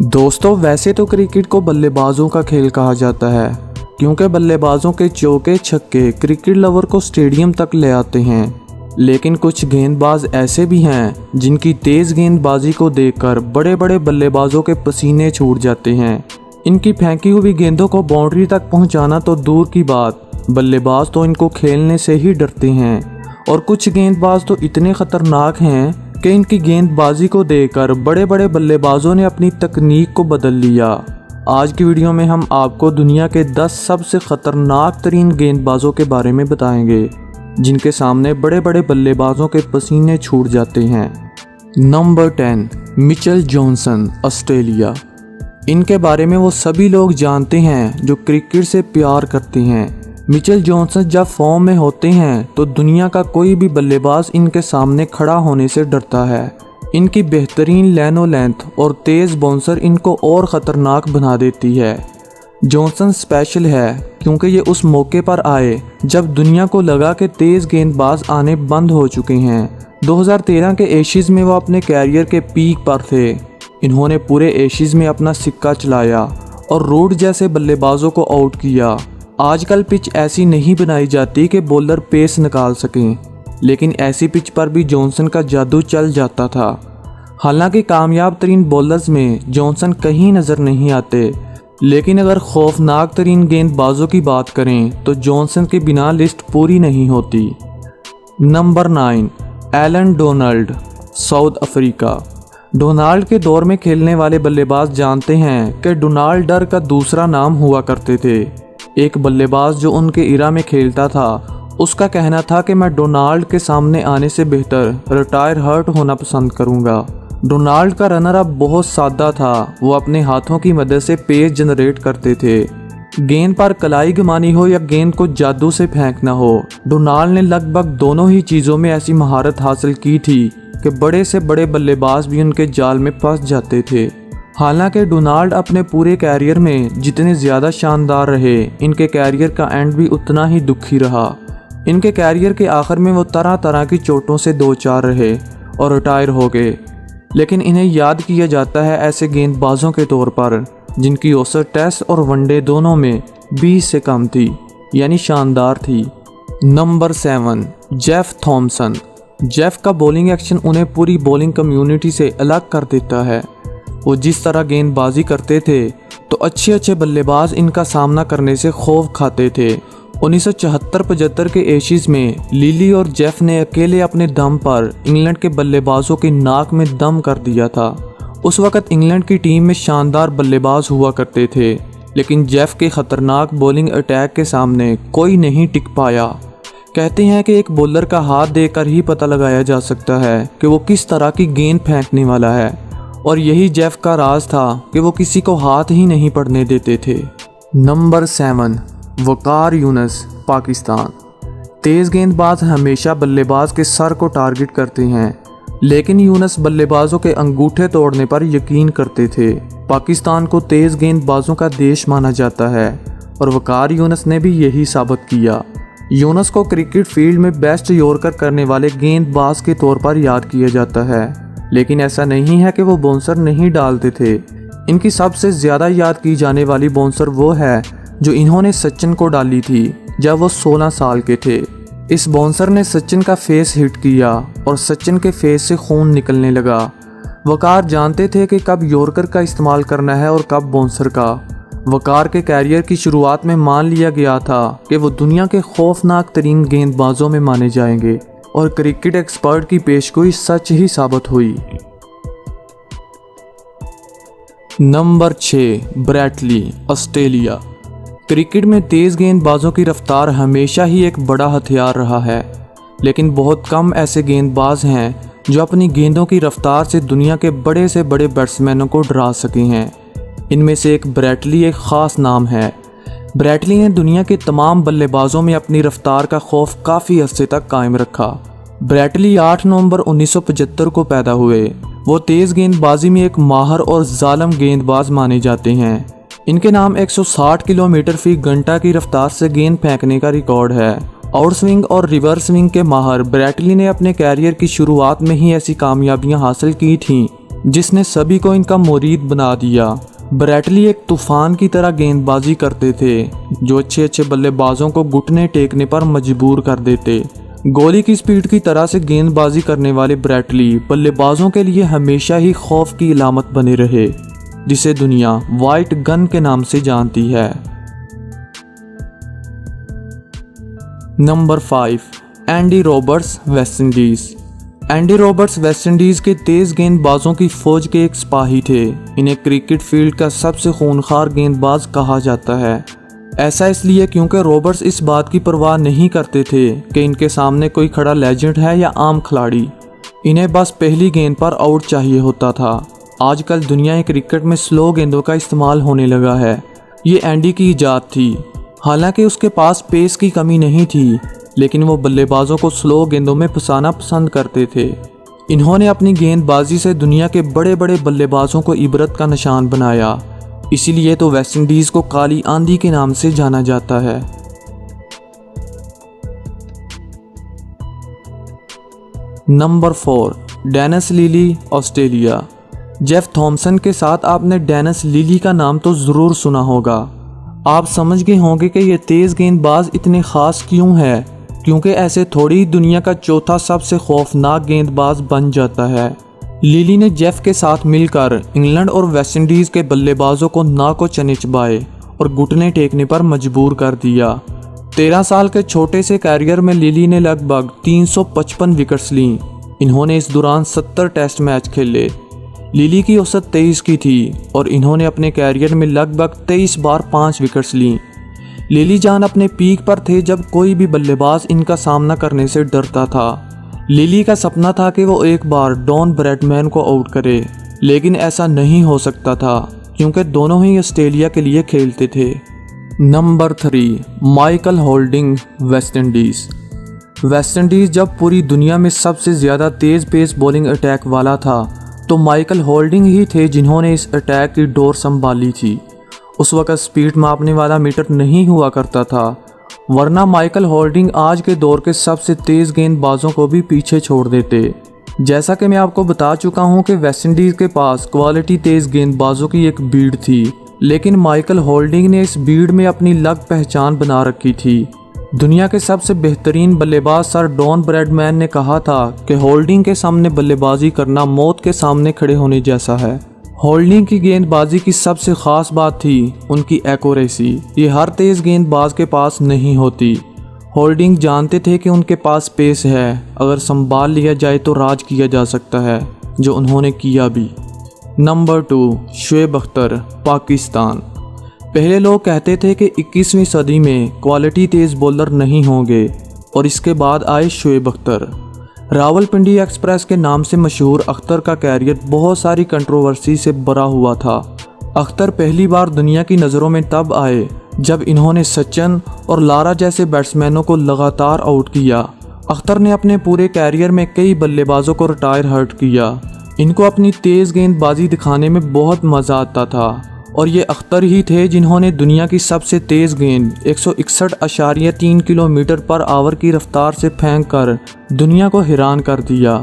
दोस्तों, वैसे तो क्रिकेट को बल्लेबाजों का खेल कहा जाता है क्योंकि बल्लेबाजों के चौके छक्के क्रिकेट लवर को स्टेडियम तक ले आते हैं। लेकिन कुछ गेंदबाज ऐसे भी हैं जिनकी तेज़ गेंदबाजी को देखकर बड़े बड़े बल्लेबाजों के पसीने छूट जाते हैं। इनकी फेंकी हुई गेंदों को बाउंड्री तक पहुंचाना तो दूर की बात, बल्लेबाज तो इनको खेलने से ही डरते हैं। और कुछ गेंदबाज तो इतने खतरनाक हैं कि इनकी गेंदबाजी को देखकर बड़े बड़े बल्लेबाजों ने अपनी तकनीक को बदल लिया। आज की वीडियो में हम आपको दुनिया के 10 सबसे खतरनाक तरीन गेंदबाजों के बारे में बताएंगे जिनके सामने बड़े बड़े बल्लेबाजों के पसीने छूट जाते हैं। Number 10, Mitchell Johnson, Australia. इनके बारे में वो सभी लोग जानते हैं जो क्रिकेट से प्यार करते हैं। मिचेल जॉनसन जब फॉर्म में होते हैं तो दुनिया का कोई भी बल्लेबाज इनके सामने खड़ा होने से डरता है। इनकी बेहतरीन लैनो लेंथ और तेज़ बाउंसर इनको और ख़तरनाक बना देती है। जॉनसन स्पेशल है क्योंकि ये उस मौके पर आए जब दुनिया को लगा कि तेज़ गेंदबाज आने बंद हो चुके हैं। 2013 के एशिज़ में वो अपने कैरियर के पीक पर थे। इन्होंने पूरे एशिज़ में अपना सिक्का चलाया और रूट जैसे बल्लेबाजों को आउट किया। आजकल पिच ऐसी नहीं बनाई जाती कि बॉलर पेस निकाल सकें, लेकिन ऐसी पिच पर भी जॉनसन का जादू चल जाता था। हालांकि कामयाब तरीन बॉलर्स में जॉनसन कहीं नज़र नहीं आते, लेकिन अगर खौफनाक तरीन गेंदबाजों की बात करें तो जॉनसन के बिना लिस्ट पूरी नहीं होती। Number 9, Allan Donald, south Africa. Donald के दौर में खेलने वाले बल्लेबाज जानते हैं कि डोनाल्ड डर का दूसरा नाम हुआ करते थे। एक बल्लेबाज जो उनके इरा में खेलता था उसका कहना था कि मैं डोनाल्ड के सामने आने से बेहतर रिटायर हर्ट होना पसंद करूंगा। डोनाल्ड का रनर अप बहुत सादा था। वो अपने हाथों की मदद से पेस जनरेट करते थे। गेंद पर कलाई घुमानी हो या गेंद को जादू से फेंकना हो, डोनाल्ड ने लगभग दोनों ही चीज़ों में ऐसी महारत हासिल की थी कि बड़े से बड़े बल्लेबाज भी उनके जाल में फंस जाते थे। हालांकि डोनाल्ड अपने पूरे कैरियर में जितने ज़्यादा शानदार रहे, इनके कैरियर का एंड भी उतना ही दुखी रहा। इनके कैरियर के आखिर में वो तरह तरह की चोटों से दो चार रहे और रिटायर हो गए, लेकिन इन्हें याद किया जाता है ऐसे गेंदबाजों के तौर पर जिनकी औसत टेस्ट और वनडे दोनों में 20 से कम थी, यानी शानदार थी। Number 7, Jeff Thomson. जेफ का बॉलिंग एक्शन उन्हें पूरी बॉलिंग कम्युनिटी से अलग कर देता है। वो जिस तरह गेंदबाजी करते थे तो अच्छे बल्लेबाज इनका सामना करने से खौफ खाते थे। 1974-75 के एशिज़ में लिली और जेफ ने अकेले अपने दम पर इंग्लैंड के बल्लेबाजों की नाक में दम कर दिया था। उस वक़्त इंग्लैंड की टीम में शानदार बल्लेबाज हुआ करते थे, लेकिन जेफ के ख़तरनाक बॉलिंग अटैक के सामने कोई नहीं टिक पाया। कहते हैं कि एक बॉलर का हाथ देखकर ही पता लगाया जा सकता है कि वो किस तरह की गेंद फेंकने वाला है, और यही जेफ का राज था कि वो किसी को हाथ ही नहीं पड़ने देते थे। नंबर 7, वकार यूनुस, पाकिस्तान। तेज़ गेंदबाज हमेशा बल्लेबाज के सर को टारगेट करते हैं, लेकिन यूनुस बल्लेबाजों के अंगूठे तोड़ने पर यकीन करते थे। पाकिस्तान को तेज़ गेंदबाजों का देश माना जाता है और वकार यूनुस ने भी यही साबित किया। यूनुस को क्रिकेट फील्ड में बेस्ट यॉर्कर करने वाले गेंदबाज के तौर पर याद किया जाता है, लेकिन ऐसा नहीं है कि वो बाउंसर नहीं डालते थे। इनकी सबसे ज़्यादा याद की जाने वाली बाउंसर वो है जो इन्होंने सचिन को डाली थी जब वो 16 साल के थे। इस बाउंसर ने सचिन का फेस हिट किया और सचिन के फेस से खून निकलने लगा। वकार जानते थे कि कब यॉर्कर का इस्तेमाल करना है और कब बाउंसर का। वकार के कैरियर की शुरुआत में मान लिया गया था कि वो दुनिया के खौफनाक तरीन गेंदबाजों में माने जाएंगे, और क्रिकेट एक्सपर्ट की पेशगोई सच ही साबित हुई। नंबर 6, ब्रैट ली, ऑस्ट्रेलिया। क्रिकेट में तेज़ गेंदबाजों की रफ्तार हमेशा ही एक बड़ा हथियार रहा है, लेकिन बहुत कम ऐसे गेंदबाज हैं जो अपनी गेंदों की रफ्तार से दुनिया के बड़े से बड़े बैट्समैनों को डरा सके हैं। इनमें से एक ब्रैट ली एक ख़ास नाम है। ब्रैट ली ने दुनिया के तमाम बल्लेबाजों में अपनी रफ्तार का खौफ काफ़ी अरसे तक कायम रखा। ब्रैट ली 8 नवंबर 1975 को पैदा हुए। वो तेज़ गेंदबाजी में एक माहर और जालिम गेंदबाज माने जाते हैं। इनके नाम 160 किलोमीटर फी घंटा की रफ्तार से गेंद फेंकने का रिकॉर्ड है। आउट स्विंग और रिवर्स स्विंग के माहर ब्रैट ली ने अपने कैरियर की शुरुआत में ही ऐसी कामयाबियां हासिल की थीं जिसने सभी को इनका मुरीद बना दिया। ब्रैटली एक तूफान की तरह गेंदबाजी करते थे जो अच्छे अच्छे बल्लेबाजों को घुटने टेकने पर मजबूर कर देते। गोली की स्पीड की तरह से गेंदबाजी करने वाले ब्रैटली बल्लेबाजों के लिए हमेशा ही खौफ की इलामत बने रहे, जिसे दुनिया वाइट गन के नाम से जानती है। Number 5, Andy Roberts, West Indies. Andy Roberts West Indies के तेज गेंदबाजों की फौज के एक सिपाही थे। इन्हें क्रिकेट फील्ड का सबसे खूंखार गेंदबाज कहा जाता है। ऐसा इसलिए क्योंकि रॉबर्ट्स इस बात की परवाह नहीं करते थे कि इनके सामने कोई खड़ा लेजेंड है या आम खिलाड़ी। इन्हें बस पहली गेंद पर आउट चाहिए होता था। आजकल दुनिया क्रिकेट में स्लो गेंदों का इस्तेमाल होने लगा है। ये एंडी की इजाद थी। हालांकि उसके पास पेस की कमी नहीं थी, लेकिन वो बल्लेबाजों को स्लो गेंदों में फंसाना पसंद करते थे। इन्होंने अपनी गेंदबाजी से दुनिया के बड़े बड़े बल्लेबाजों को इबरत का निशान बनाया। इसीलिए तो वेस्ट इंडीज़ को काली आंधी के नाम से जाना जाता है। Number 4, Dennis Lillee, Australia. Jeff Thomson के साथ आपने डेनिस लिली का नाम तो ज़रूर सुना होगा। आप समझ गए होंगे कि ये तेज़ गेंदबाज इतने ख़ास क्यों है, क्योंकि ऐसे थोड़ी दुनिया का चौथा सबसे खौफनाक गेंदबाज बन जाता है। लिली ने जेफ के साथ मिलकर इंग्लैंड और वेस्ट इंडीज़ के बल्लेबाजों को नाको चने चबाए और घुटने टेकने पर मजबूर कर दिया। 13 साल के छोटे से कैरियर में लिली ने लगभग 355 विकेट्स लीं। इन्होंने इस दौरान 70 टेस्ट मैच खेले। लिली की औसत 23 की थी और इन्होंने अपने कैरियर में लगभग 23 बार 5 विकेट्स लीं। लिली जान अपने पीक पर थे जब कोई भी बल्लेबाज इनका सामना करने से डरता था। लिली का सपना था कि वो एक बार डॉन ब्रैडमैन को आउट करे, लेकिन ऐसा नहीं हो सकता था क्योंकि दोनों ही ऑस्ट्रेलिया के लिए खेलते थे। Number 3, Michael holding, West Indies. West Indies जब पूरी दुनिया में सबसे ज़्यादा तेज़ पेस बॉलिंग अटैक वाला था, तो माइकल होल्डिंग ही थे जिन्होंने इस अटैक की डोर संभाली थी। उस वक़्त स्पीड मापने वाला मीटर नहीं हुआ करता था, वरना माइकल होल्डिंग आज के दौर के सबसे तेज़ गेंदबाजों को भी पीछे छोड़ देते। जैसा कि मैं आपको बता चुका हूं कि वेस्ट इंडीज़ के पास क्वालिटी तेज़ गेंदबाजों की एक भीड़ थी, लेकिन माइकल होल्डिंग ने इस भीड़ में अपनी अलग पहचान बना रखी थी। दुनिया के सबसे बेहतरीन बल्लेबाज सर डॉन ब्रैडमैन ने कहा था कि होल्डिंग के सामने बल्लेबाजी करना मौत के सामने खड़े होने जैसा है। होल्डिंग की गेंदबाजी की सबसे ख़ास बात थी उनकी एक्यूरेसी। ये हर तेज़ गेंदबाज के पास नहीं होती। होल्डिंग जानते थे कि उनके पास पेस है, अगर संभाल लिया जाए तो राज किया जा सकता है, जो उन्होंने किया भी। नंबर 2, शोएब अख्तर, पाकिस्तान। पहले लोग कहते थे कि 21वीं सदी में क्वालिटी तेज़ बॉलर नहीं होंगे, और इसके बाद आए शोएब अख्तर। रावलपिंडी एक्सप्रेस के नाम से मशहूर अख्तर का कैरियर बहुत सारी कंट्रोवर्सी से भरा हुआ था। अख्तर पहली बार दुनिया की नज़रों में तब आए जब इन्होंने सचिन और लारा जैसे बैट्समैनों को लगातार आउट किया। अख्तर ने अपने पूरे कैरियर में कई बल्लेबाजों को रिटायर हर्ट किया। इनको अपनी तेज़ गेंदबाजी दिखाने में बहुत मज़ा आता था, और ये अख्तर ही थे जिन्होंने दुनिया की सबसे तेज़ गेंद 161.3 किलोमीटर पर आवर की रफ्तार से फेंक कर दुनिया को हैरान कर दिया।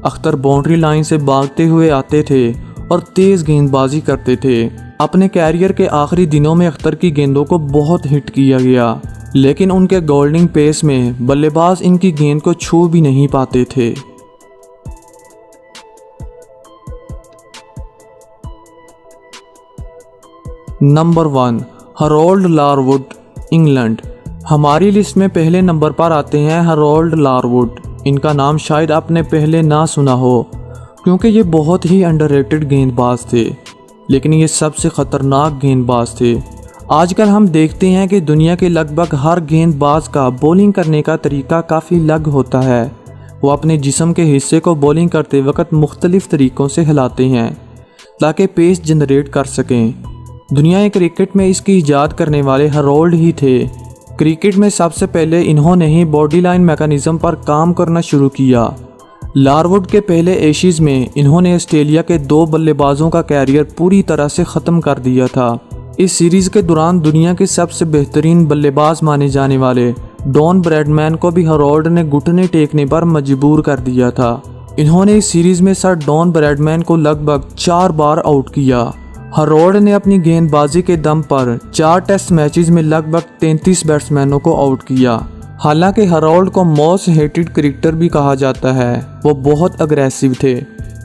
अख्तर बाउंड्री लाइन से भागते हुए आते थे और तेज़ गेंदबाजी करते थे। अपने कैरियर के आखिरी दिनों में अख्तर की गेंदों को बहुत हिट किया गया, लेकिन उनके गोल्डिंग पेस में बल्लेबाज इनकी गेंद को छू भी नहीं पाते थे। Number 1, Harold Larwood, England. हमारी लिस्ट में पहले नंबर पर आते हैं हरोल्ड लारवुड। इनका नाम शायद आपने पहले ना सुना हो, क्योंकि ये बहुत ही अंडररेटेड गेंदबाज थे, लेकिन ये सबसे ख़तरनाक गेंदबाज थे। आजकल हम देखते हैं कि दुनिया के लगभग हर गेंदबाज का बॉलिंग करने का तरीका काफ़ी अलग होता है। वो अपने जिस्म के हिस्से को बॉलिंग करते वक्त मुख्तलिफ तरीक़ों से हिलाते हैं ताकि पेस जनरेट कर सकें। दुनिया क्रिकेट में इसकी ईजाद करने वाले हरोल्ड ही थे। क्रिकेट में सबसे पहले इन्होंने ही बॉडी लाइन मैकेनिज़्म पर काम करना शुरू किया। लारवुड के पहले एशिज़ में इन्होंने ऑस्ट्रेलिया के 2 बल्लेबाजों का कैरियर पूरी तरह से ख़त्म कर दिया था। इस सीरीज़ के दौरान दुनिया के सबसे बेहतरीन बल्लेबाज माने जाने वाले डॉन ब्रैडमैन को भी हरोल्ड ने घुटने टेकने पर मजबूर कर दिया था। इन्होंने इस सीरीज में सर डॉन ब्रैडमैन को लगभग 4 बार आउट किया। हरोल्ड ने अपनी गेंदबाजी के दम पर 4 टेस्ट मैचेस में लगभग 33 बैट्समैनों को आउट किया। हालांकि हरोल्ड को मोस्ट हेटेड क्रिकेटर भी कहा जाता है, वो बहुत अग्रेसिव थे।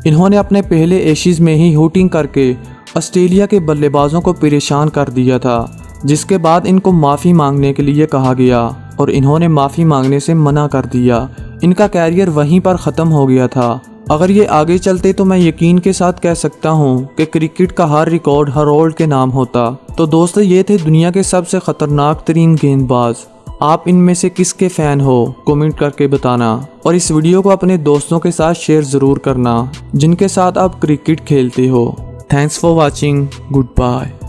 इन्होंने अपने पहले एशिज में ही हुटिंग करके ऑस्ट्रेलिया के बल्लेबाजों को परेशान कर दिया था, जिसके बाद इनको माफ़ी मांगने के लिए कहा गया और इन्होंने माफ़ी मांगने से मना कर दिया। इनका कैरियर वहीं पर ख़त्म हो गया था। अगर ये आगे चलते तो मैं यकीन के साथ कह सकता हूँ कि क्रिकेट का हर रिकॉर्ड हरोल्ड के नाम होता। तो दोस्तों, ये थे दुनिया के सबसे ख़तरनाक तरीन गेंदबाज। आप इनमें से किसके फ़ैन हो कमेंट करके बताना, और इस वीडियो को अपने दोस्तों के साथ शेयर ज़रूर करना जिनके साथ आप क्रिकेट खेलते हो। Thanks for watching. Good bye.